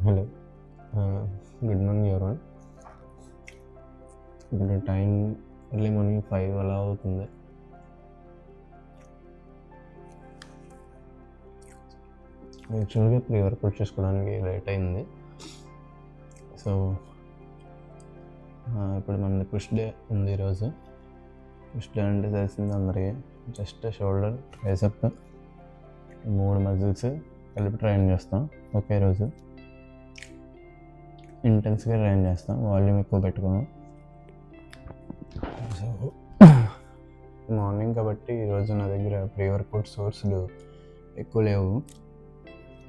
Hello, good morning everyone. ఇప్పుడు time early morning 5 అలా అవుతుంది. యాక్చువల్గా ప్రీ వర్కౌట్ చేసుకోవడానికి లేట్ అయింది. సో ఇప్పుడు మనది పుష్ డే ఉంది ఈరోజు. పుష్ డే అంటే తెలిసింది అందరికీ, జస్ట్ షోల్డర్, ట్రైసెప్ 3 మజిల్స్ కలిపి ట్రైన్ చేస్తాం ఒకే రోజు. ఇంటెన్స్గా ట్రైన్ చేస్తాం, వాల్యూమ్ ఎక్కువ పెట్టుకోము. సో మార్నింగ్ కాబట్టి ఈరోజు నా దగ్గర ప్రీ వర్కౌట్ సోర్స్లు ఎక్కువ లేవు.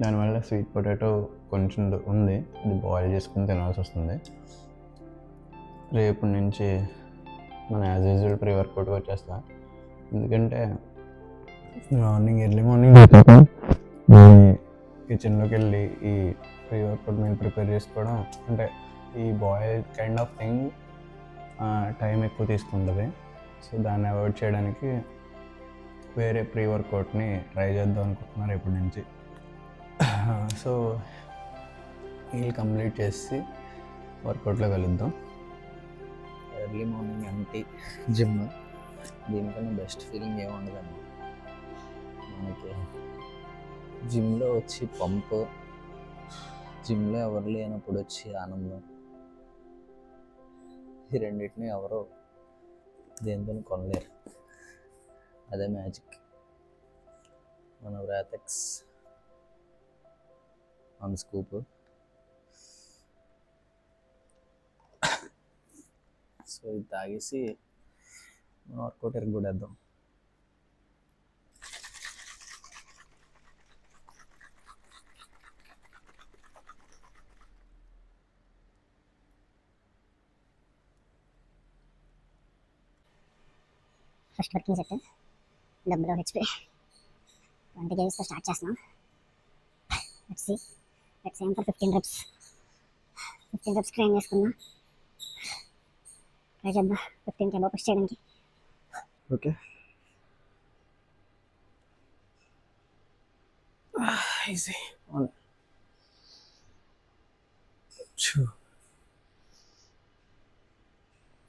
దానివల్ల స్వీట్ పొటాటో కొంచెం ఉంది, అది బాయిల్ చేసుకుని తినాల్సి వస్తుంది. రేపు నుంచి మన యాజ్ యూజువల్ ప్రీ వర్కౌట్కి వచ్చేస్తా. ఎందుకంటే ఎర్లీ మార్నింగ్ కిచెన్లోకి వెళ్ళి ఈ ప్రీ వర్కౌట్ మీల్ ప్రిపేర్ చేసుకోవడం అంటే ఈ boil kind of thing time ఎక్కువ తీసుకుంటుంది. సో దాన్ని అవాయిడ్ చేయడానికి వేరే ప్రీ వర్కౌట్ని ట్రై చేద్దాం అనుకుంటున్నారు రేపటి నుంచి. సో మీల్ కంప్లీట్ చేసి వర్కౌట్లో కలుద్దాం. ఎర్లీ మార్నింగ్ ఎంటీ జిమ్, దీనికన్నా బెస్ట్ ఫీలింగ్ ఏముండదండి మనకి. జిమ్లో వచ్చి పంప్, జిమ్లో ఎవరు లేనప్పుడు వచ్చి ఆనందం, ఈ రెండింటిని ఎవరో దేంతో కొనలేరు. అదే మ్యాజిక్. మన వ్రాథెక్స్ ఆన్ స్కూప్. సో ఇది తాగేసి వర్కౌట్ ఎరగొడేద్దాం. ఫస్ట్ వర్కింగ్ సెట్ డబ్బులో హెచ్పి 20 kgs స్టార్ట్ చేస్తున్నాం. Let's aim for 15 reps train చేసుకుందాం. ట్రై చేద్దాం 15 అబౌవ్ పుష్ చేయడానికి. Okay, easy. 1 2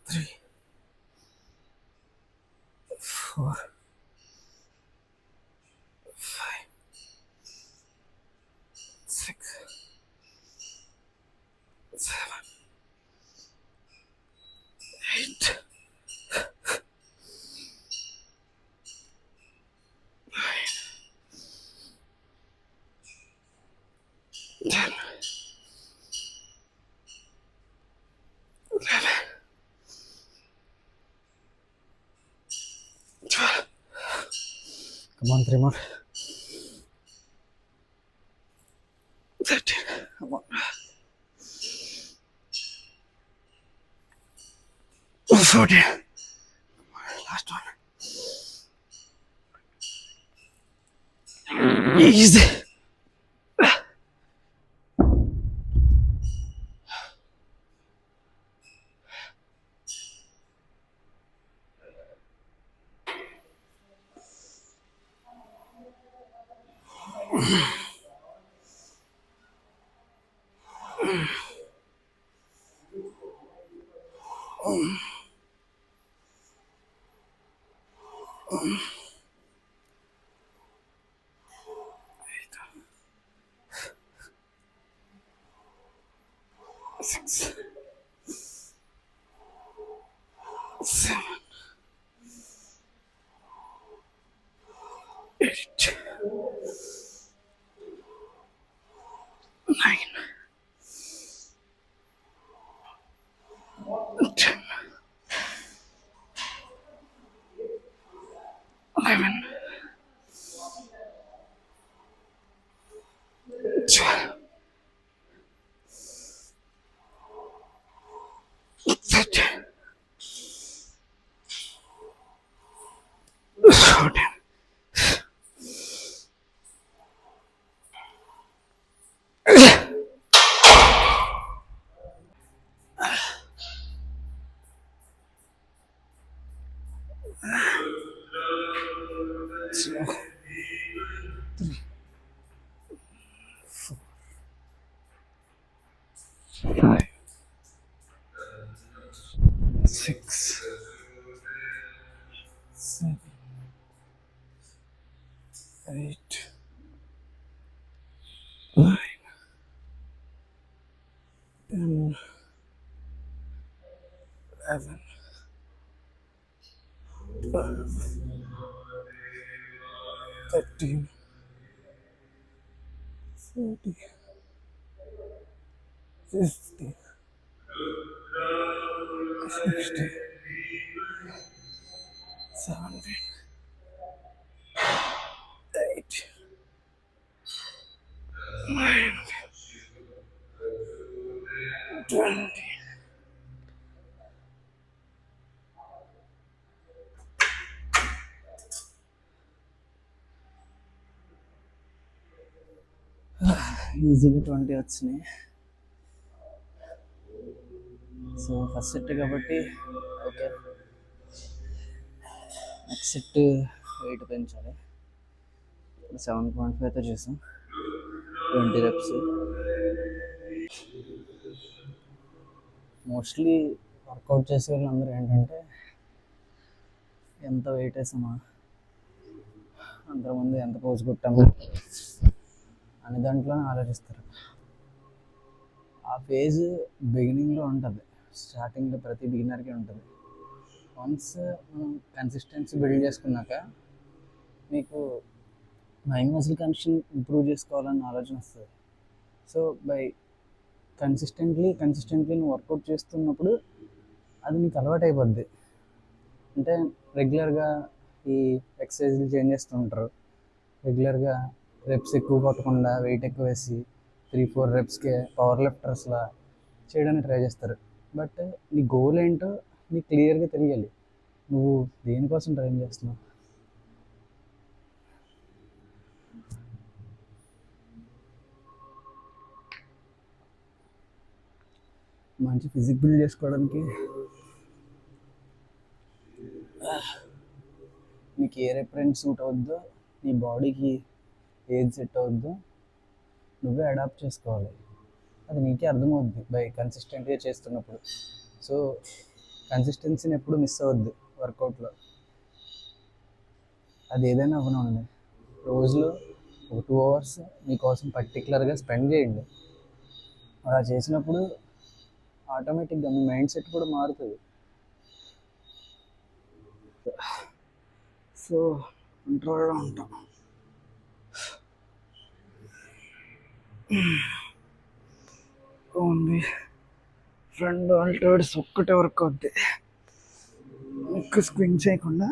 3 4 5 6 7 8 9 10 11 12. Come on, 3 more. 13. Come on. 14. Last one. Easy. Six, 7, 8, 9, 10, 11, 12, 13, 14. 8, 9, 10, 11, 12, 13, 14, 15, 16, 17, 18, 19, 20. ఈజీగా 20 వచ్చినాయి. సో ఫస్ట్ సెట్ కాబట్టి ఓకే. నెక్స్ట్ సెట్ వెయిట్ పెంచాలి. 7.5తో చేసాం, 20 reps. మోస్ట్లీ వర్కౌట్ చేసే వాళ్ళందరూ ఏంటంటే ఎంత వెయిట్ వేసామా, అంతకుముందు ఎంత పోజ్ కొట్టామా అని దాంట్లోనే ఆలోచిస్తారు. ఆ ఫేజ్ బిగినింగ్లో ఉంటుంది, స్టార్టింగ్లో ప్రతి బిగినర్కి ఉంటుంది. వన్స్ మనం కన్సిస్టెన్సీ బిల్డ్ చేసుకున్నాక మీకు మైండ్ మజిల్ కండిషన్ ఇంప్రూవ్ చేసుకోవాలన్న ఆలోచన వస్తుంది. సో బై కన్సిస్టెంట్లీ నువ్వు వర్కౌట్ చేస్తున్నప్పుడు అది నీకు అలవాటు అయిపోద్ది. అంటే రెగ్యులర్గా ఈ ఎక్సర్సైజ్లు చేంజ్ చేస్తుంటారు, రెగ్యులర్గా రెప్స్ ఎక్కువ కొట్టకుండా వెయిట్ ఎక్కువ వేసి 3-4 రెప్స్కే పవర్ లిఫ్టర్స్లా చేయడానికి ట్రై చేస్తారు. బట్ నీ గోల్ ఏంటో నీకు క్లియర్గా తెలియాలి, నువ్వు దేనికోసం ట్రైన్ చేస్తున్నావు. మంచి ఫిజిక్ బిల్డ్ చేసుకోవడానికి నీకు ఏ రిఫరెన్స్ సూట్ అవుద్దో, నీ బాడీకి ఏది సెట్ అవుద్దో నువ్వే అడాప్ట్ చేసుకోవాలి. అది నీకే అర్థమవుద్ది బై కన్సిస్టెంట్గా చేస్తున్నప్పుడు. సో కన్సిస్టెన్సీని ఎప్పుడు మిస్ అవ్వద్దు వర్కౌట్లో. అది ఏదైనా అవ్వనండి, రోజులో ఒక 2 hours మీకోసం పర్టికులర్గా స్పెండ్ చేయండి. అలా చేసినప్పుడు ఆటోమేటిక్గా మీ మైండ్ సెట్ కూడా మారుతుంది. సో కంట్రోల్గా ఉంటాం. ఓన్లీ ఫ్రంట్ ఆల్టర్స్ ఒక్కటే వర్క్ అవుద్ది, ఎక్కువ స్క్వింగ్ చేయకుండా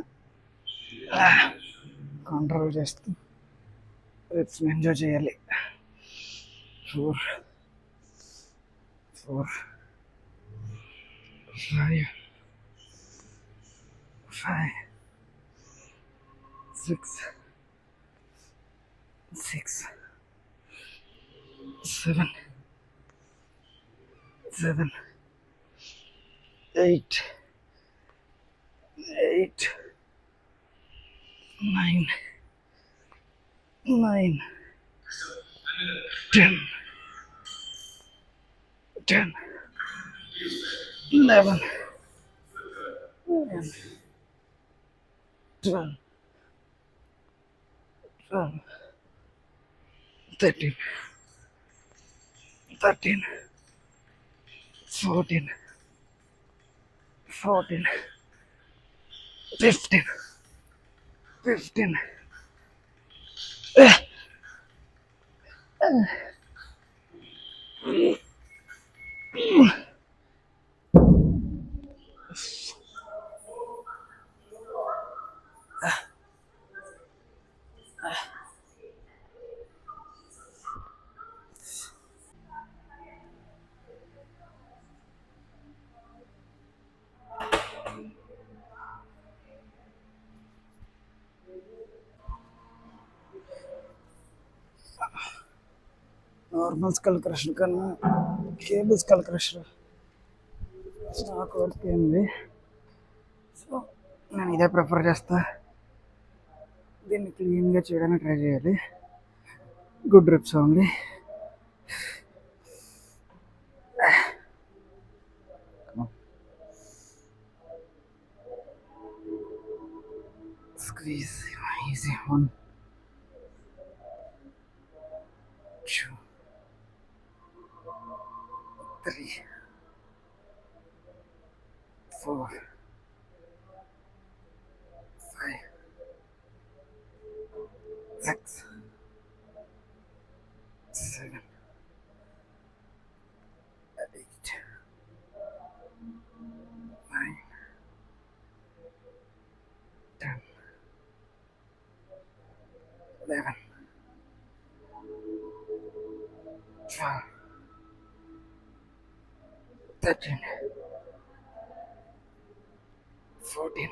కంట్రోల్ చేస్తూ రిప్స్ని ఎంజాయ్ చేయాలి. 4, 5, 6, 7, 8, 9, 10, 11, 12, 13, 14, 15. నార్మల్ స్కల్ క్రషర్ కన్నా కేబుల్ స్కల్ క్రషర్ నాకు వర్క్ అయింది. సో నేను ఇదే ప్రిఫర్ చేస్తా. దీన్ని క్లీన్గా చేయడానికి ట్రై చేయాలి. Good reps only. Squeeze, easy. 1, 2, 3, 4, 5, 6, 7, 8, 9, 10, 11, 12, 13, 14,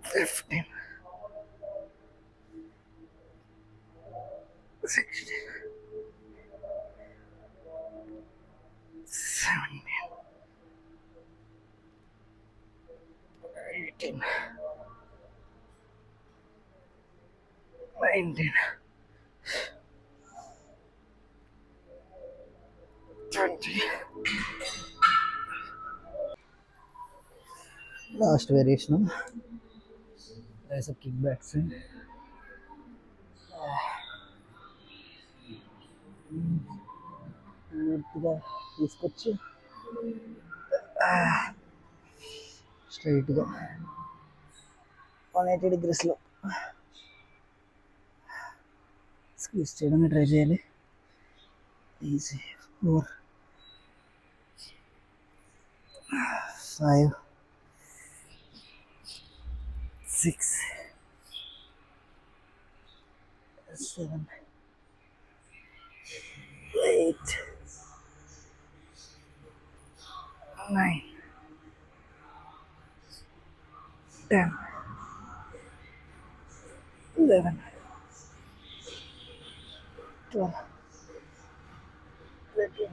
15, 16, 17, 18, 19, 20. Last variation, there's a kickback swing. పూర్తిగా తీసుకొచ్చి స్ట్రైట్గా 180 డిగ్రీస్లో స్క్వీజ్ చేయడానికి ట్రై చేయాలి. ఈజీ 4, 5, 6, 7, 8, 9, 10, 11, 12, 13,